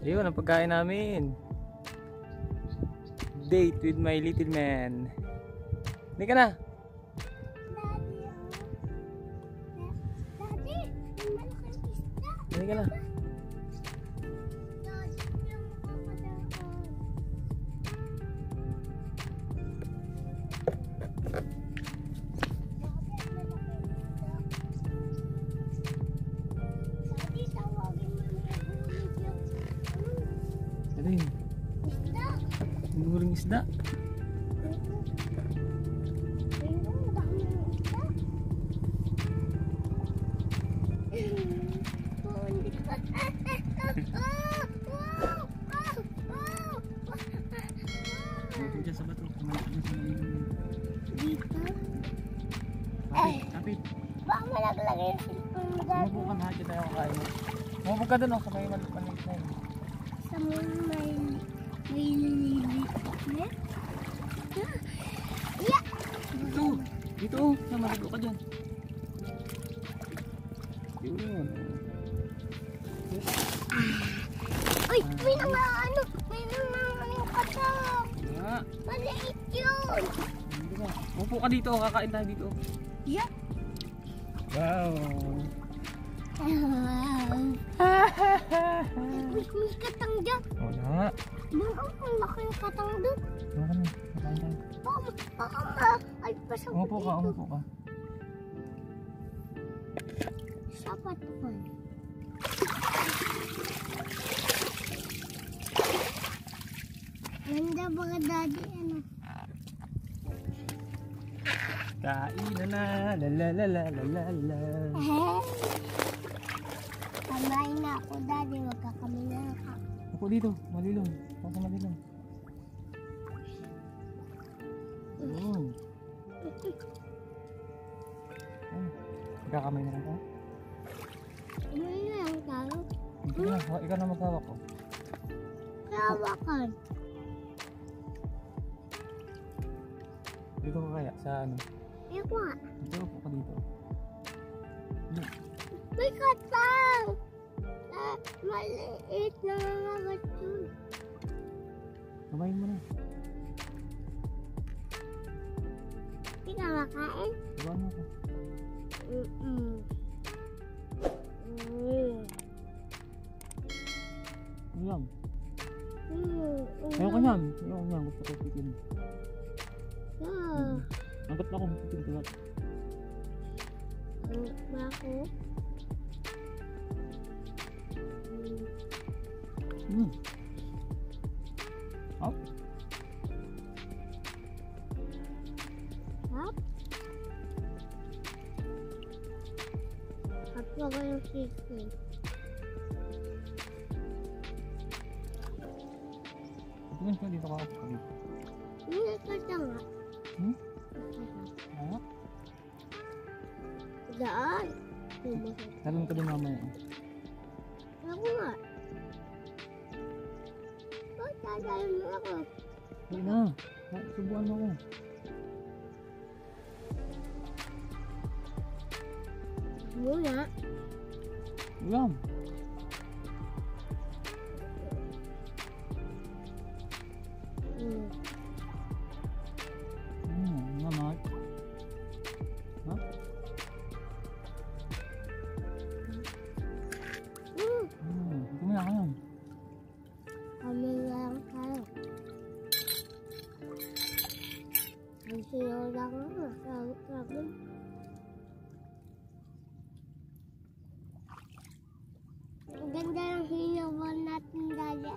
Ayun ang pagkain namin. Date with my little man. Hindi ka na. Daddy, yung malaking isda. Hindi ka na. Daddy, yung makapadaan. Daddy, tawagin mo na yung Ano yun? isda. Huling isda. Huwag dyan sa bato. Kumalit dyan sa malilim. Dito? Kapit. Baka malaglagay yung cellphone mo, Daddy. Umupo ka na. Kita yung kakain mo. Umupo ka dun. Sa may maliit na yun. Sa may lilit na? Yeah! Dito. Dito. Maligo ka dyan. Yun. Uy! May nangaano! May nangaano katang! Ah. Maliit yun! Umupo ka dito. Kakain tayo dito. Yeah! Wow. May katang dyan! Wala. Bakit ang laki yung katang doon? Wala ka na. Kakain tayo. Baka ay pasok Umupo ka. Umupo ka. Sapat ko. Ganda ba ka, Daddy? Ano? Kain na na. La la la la la la la. Kamain na ako, Daddy. Huwag ka kami na ka. Upo dito. Malilong. Pasa malilong. Magkakamay na lang ka? Kumain na lang tayo. Hindi na. Ikaw na maghawak ko. Kawakan. Dito ka kaya sa ano? Eko nga. Dito upo ka dito. May katang! Maliit na nangagat yun. Kamayin mo na. Hindi ka makain? Diba mo ko? Ayan. Ayaw ka niyan. Ayaw ka niyan. Gusto ko pitin. Angkat na ako. Pitin ko lang. Ba ako? Hop. Hop? Hop ba ba yung chicken? Tingnan ka dito ka. Upo ka dito. Hindi ka nga. Hop. Daan. Talon ka din mamaya. Ako nga. Ba't tatayin mo ako? Hindi na. Subuan mo ako. Muna. Ulam. Naman. Ha? Kumaya ka yan. Kami lang tayo. Ang siyo lang ako. Sabi. Ang ganda ng hinawan natin dali.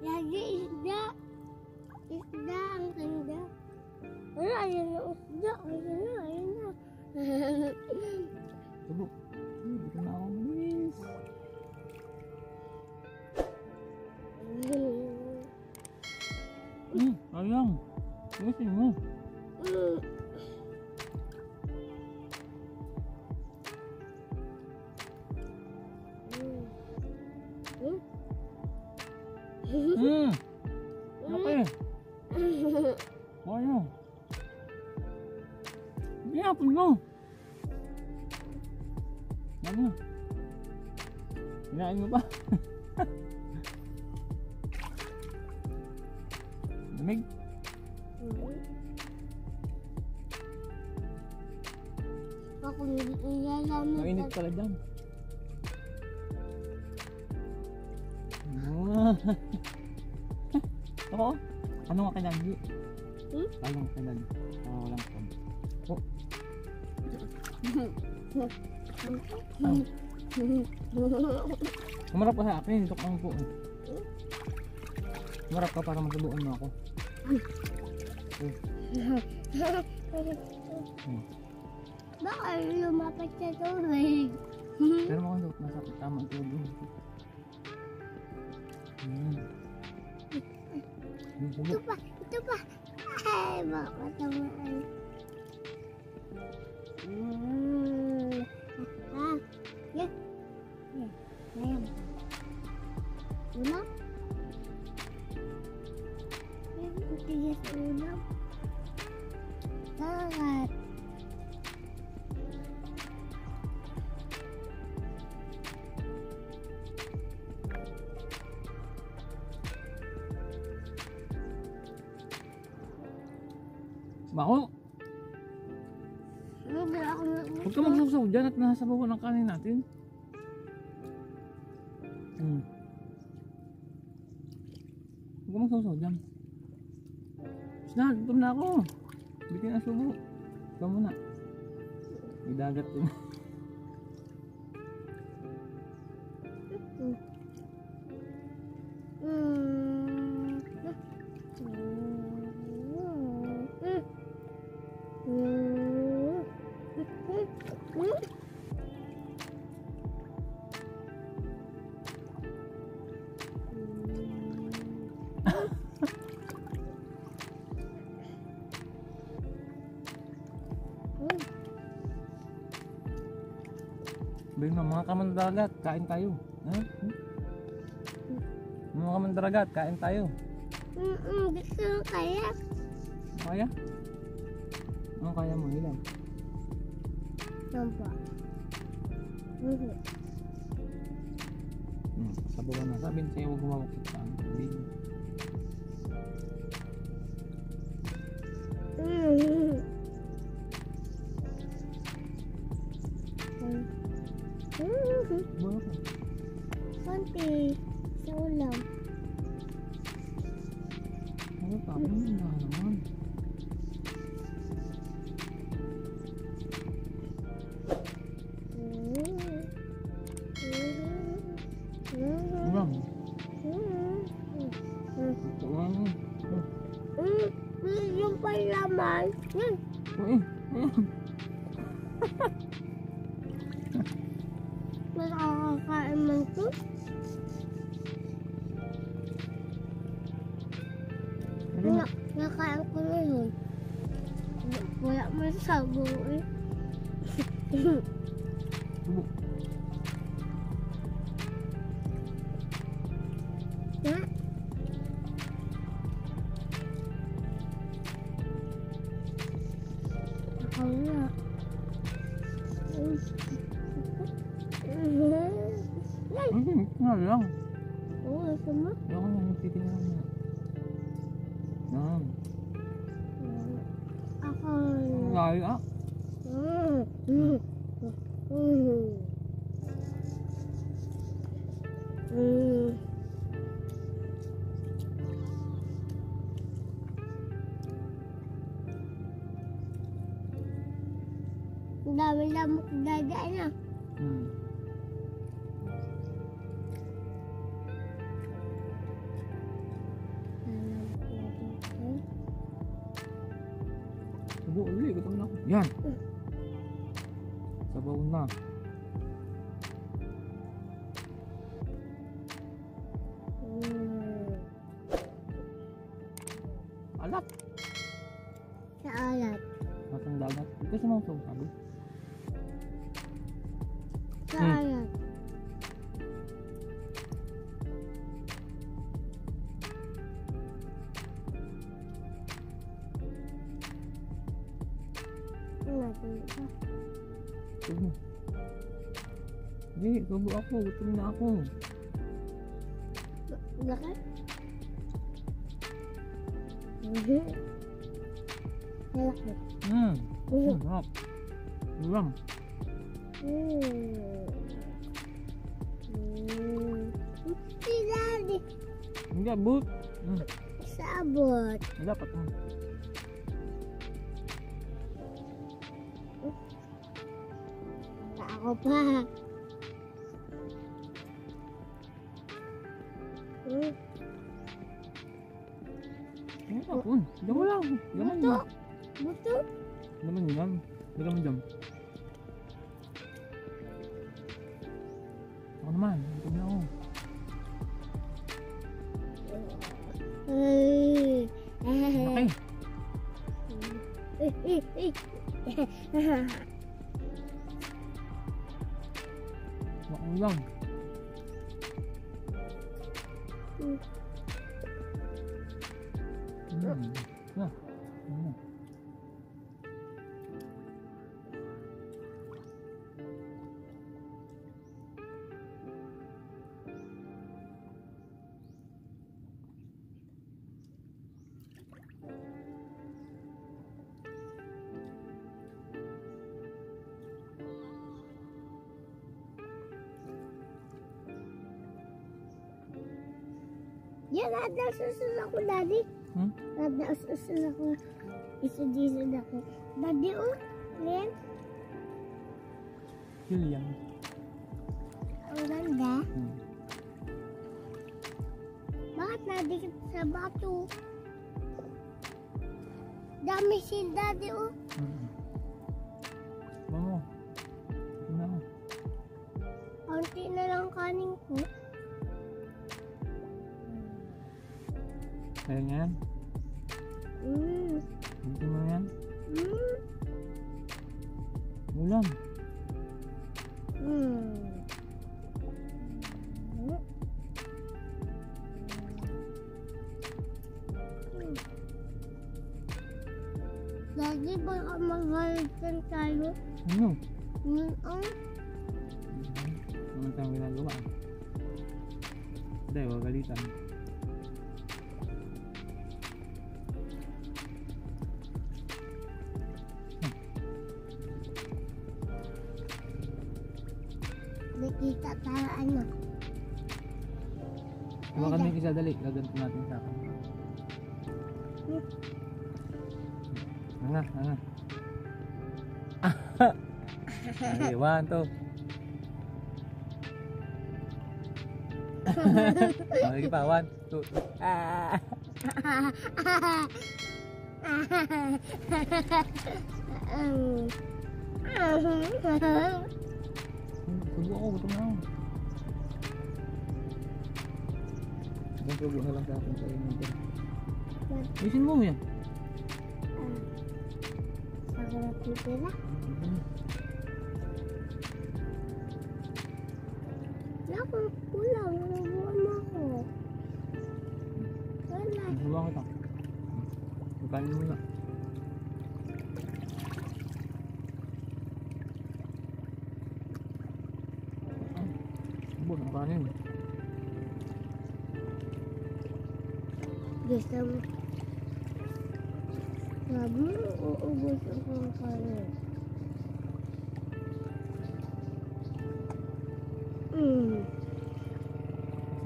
Lagi isda. Isda ang ganda. Wala, ayun na isda. Ayun na. Tubo. Hindi ka na ako malis. Ayang. Tulisin mo. Okay. Ano? Ginapon mo. Ano? Kinain mo pa. Lamig. Ako nilalamig. Mainit pala dyan. Ako, ano nga kinagi? Anong kinagi? Walang pag. Oh. Kumarap ka sa akin, ito kang po. Kumarap ka para magsabuan mo ako. Baka lumapit sa tubig. Pero mukhang doon, nasa tamang tubig. Ito pa, ito pa. Ay, baka tamaan. Yan. Ayan. Ulam. Tigas ulam. Karat. Bako! Huwag ka magsusaw dyan at nasabawan ang kanin natin. Huwag ka magsusaw dyan. Snag, gutom na ako. Bitin ang subo. Ikaw muna. May dagat din. Sabihin mo, mga kamandaragat, kain tayo. Ha? Mga kamandaragat, kain tayo. Gusto mo kaya? Kaya? Ano kaya mo? Ilan? Nampak. Sabawan na. Sabihin sa'yo, huwag humawak sa saan. Sabihin. Bakit? Konti sa ulam. Ano pa? Ano na naman? Ulam. Ulam. Yung palaman. Uy. Nakakakain man ito. Nakain ko na yun. Wala man sabo eh. Subo. Ha? Ako na. Nga lang. Oo, sama. Ako na, nagtitingnan lang na. Yan. Ako. Layo ah. Ang dami lamok dadaan na. Sabaw ulit, gutom na ako. Yan. Sabaw na. Alat. Sa alat. Matang dagat. Ito sa mga sabi. Sa alat. Hindi, subo ako. Gutom na ako. Bakit? Malaki. Sarap. Ulam. Si Daddy. Hindi, abot. Sabot. Dapat. Ako pa. Ano tapon? Diyan mo lang. Laman Buto. mo. Buto. Laman mo dyan. Laman mo dyan. Ako naman. Gutom na ako. Laki. Bakong lang. Yan, nadasusod ako, Daddy. Nadasusod ako. Isudisod ako. Daddy, oh. Len. Julian. Ang ganda. Bakit nadikit sa bato? Dami si Daddy, oh. Bango. Ito na ako. Kaunti na lang kanin ko. Kaya nga yan. Hindi mo yan. Ulam. Daddy, baka maghalitan tayo. Ano? Ano tayong ginagawa? Hindi, huwag galitan. Nakita tayo ano. Hawakan mo yung isa, dali. Gaganto natin sa akin. Nga. Okay, 1, 2. Okay pa, 1, 2. Subo ako, gutom na ako. Isang subo na lang sa akin sa inyo. Isin mo yan. Ako natitira. Wala akong kulang. Nabuha mo ako. Wala. Nabuha kita. Magkanin mo na. Ang kanin. Gusto mo. Sabi mo, uubos ako ang kanin.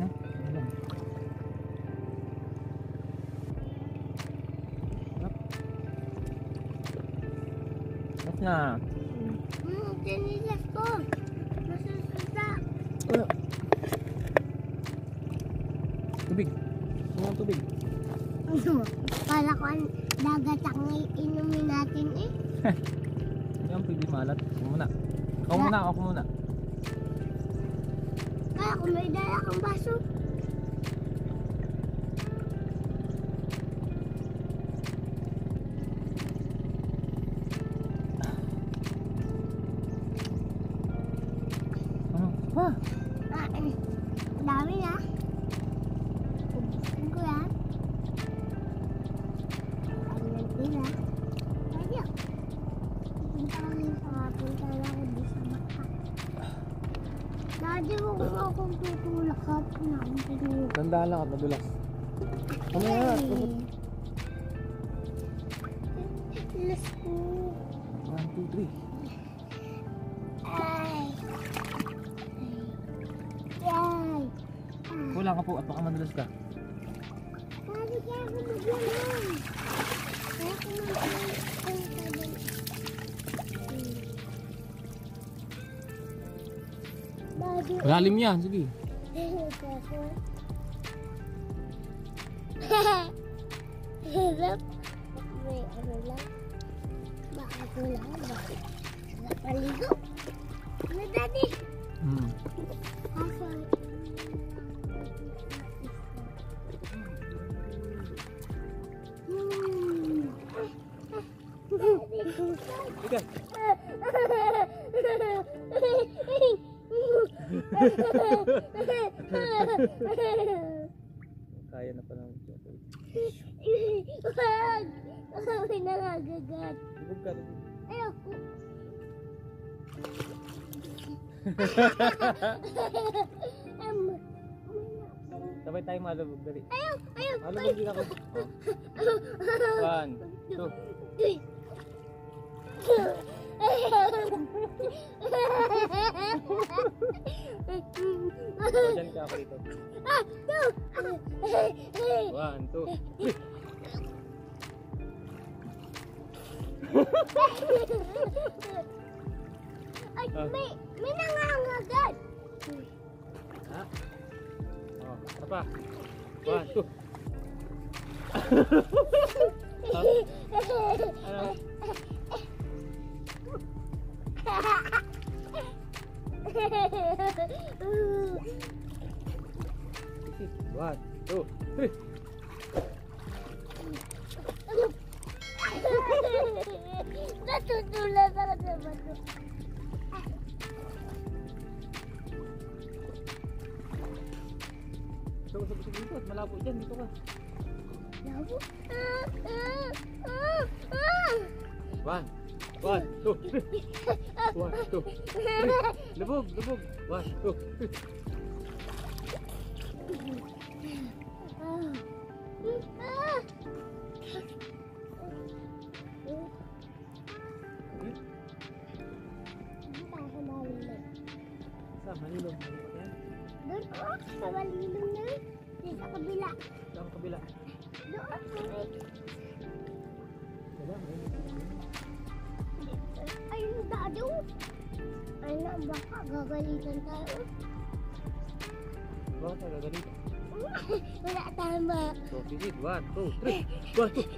Na? Alam. Sarap na. Tinilas ko. Masususa. Tubig. Ano ang tubig? Kala ko ang dagat ang inumin natin eh. Hindi ang pwede malat. Ako muna. Ako muna. Kaya kung may dala kang baso. Ha? Dami na. Ubusin ko yan. Ang nagtira. Ayaw. Punta lang ako doon sa baka. Daddy, huwag mo akong tutulak ka. Tandaan lang at madulas. Mamaya na. Let's go. 1, 2, 3. Ay. Ay. Wala ka po at baka madulas ka. Daddy, kaya ako maglalang. Kaya ako maglalang. Daddy. Malalim yan, sige. Hirap. May ano lang. Baka ko lang. Bakit? Napaligo. Ano, Daddy? Ako. Ika. Kaya na pala ng chocolate. Wag! May nangagagat. Lubog ka. Ayoko. Sabay tayo malubog. Dali. Ayoko. Malubog din ako. 1, 2. Diyan ka ako dito. 1, 2. Ay, may nangangagat. Ha? Oh, apa? 1, 2. Ano? One, two, three. Natutulan ako sa bato. Sige dito, malabo dyan, dito ka. Labo? 1, 2, 3. 1, 2, 3. Lubog, lubog. 1, 2, 3. Sa malilong. Doon sa malilong na. Sa kabila. Sa kabila. Doon. Wala, Ayun, dado. Ay na, baka gagalitan tayo. Bakit ka gaganito? Wala tama. So, sige. 1, 2, 3. 1, 2.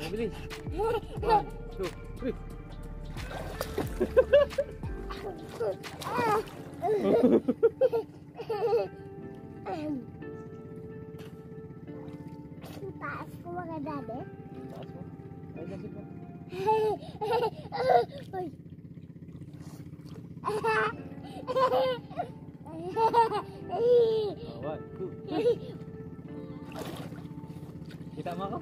Mabilis. 1, 2, 3. Taas ko mga dade. Taas mo. Ay, lapit mo. Uy. Oh, 1, 2, 3. Kita mo ako?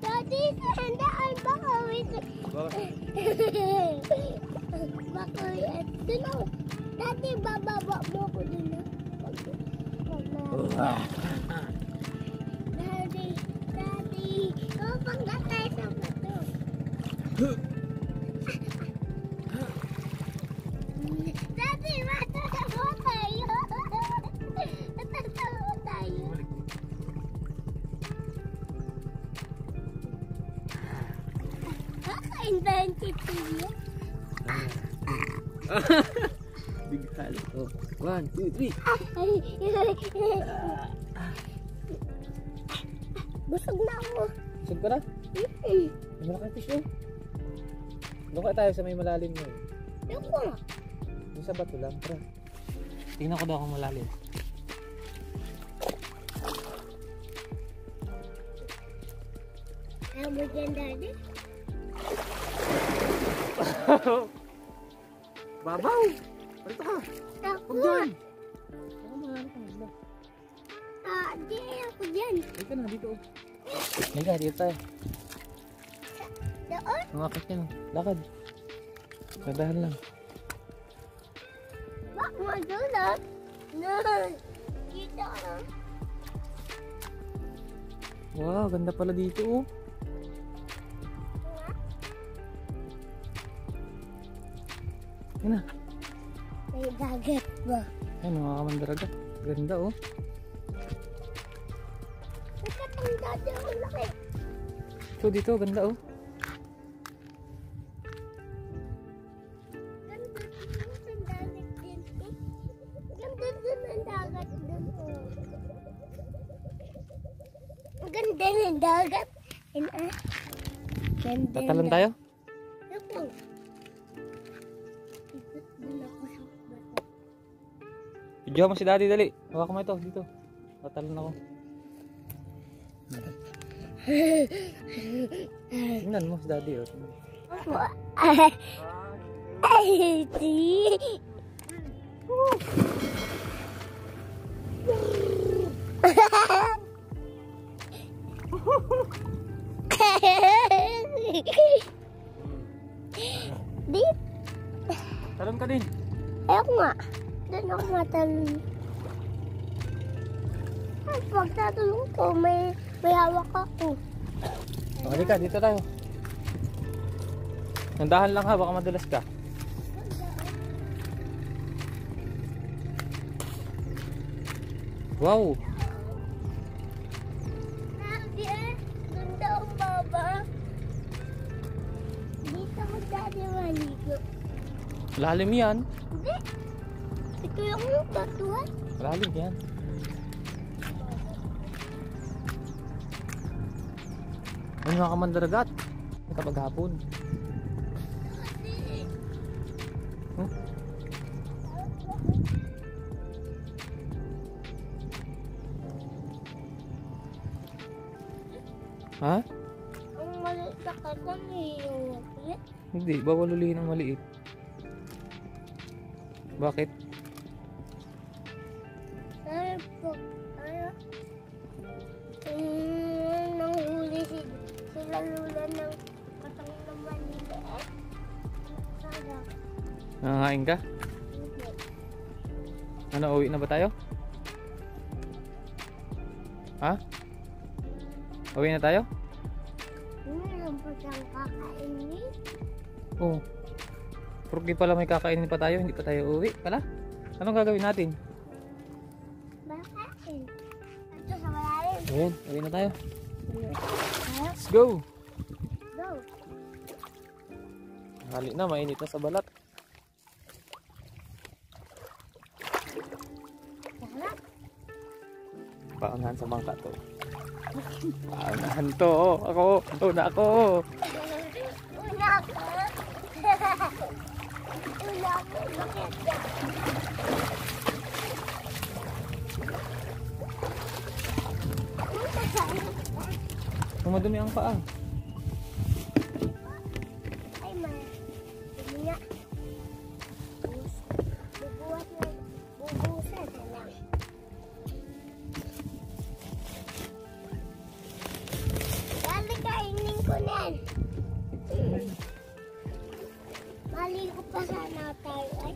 Daddy, sandaan baka wait. Bakit? Baka wait. Dun ako. Daddy, bababa mo ko dun. Daddy, kapag na tayo sa bato. Daddy, matatawa tayo. Matatawa tayo. Inventive yun. Big halo. Oh, 1, 2, 3. Busog na ako. Busog ka na? Malaki fish yun. Doon ka tayo sa may malalim mo. Ayoko nga. Yung sa bato lang. Tara. Tingnan ko daw kung malalim. Ayaw mo dyan, Daddy? Babaw! Parito ka! Ako. Huwag dyan! Hindi, ayoko dyan. Dito na, dito. Halika, dito tayo. Doon? Umakit yan. Lakad. Nadahan lang. Bak, madulat. No. Dito ah. Wow, ganda pala dito oh. Yan na. May dagat ba? Yan, mga kamandaragat. Ganda oh. Ang dati ang laki. So dito, ganda oh. Ganda ang dagat din. Ganda din ang dagat dun. Ang ganda ng dagat. Ganda Tatalon tayo? Ako. Ikot din ako sa bato. Video mo si daddy, dali. Hawak mo ito, dito. Tatalon ako. Tingnan mo si daddy oh. Ay, di. Di. Talon ka din. Ayoko nga. Doon ako matalon. Ay, pag tatulong ko, may hawak ako. Halika, dito tayo. Nandahan lang ha, baka madulas ka. Wow! Sabi ganda ang baba. Dito ko dati maligo. Lalim yan. Hindi. Ito yung batuhan. Lalim yan. Ano mga kamandaragat? Kapag hapon. Huh? Ha? Ang maliit na kasan yung maliit. Hindi, bawal ulihin ang maliit. Bakit? Ay po, ano? Nanghuli sila lula ng katang na maliit. Sana. Nangangain ka? Hindi. Ano, uwi na ba tayo? Ha? Uwi na tayo? Meron pa siyang kakainin. Oo. Porque pala may kakainin pa tayo, hindi pa tayo uwi pala. Anong gagawin natin? Bakain. Ito sa malalim. Ayan, uwi na tayo. Ha? Let's go! Go. Hali na, mainit na sa balat. Sarap. Paunahan sa bangka to. Paunahan to. Ako. Una ako. Una ako. Una ako. Bakit? Madumi ang paa. Ay, dumi nga. Bubuhat na. Bubusan na lang. Dali kainin ko na yan. Maligo pa sana tayo ay.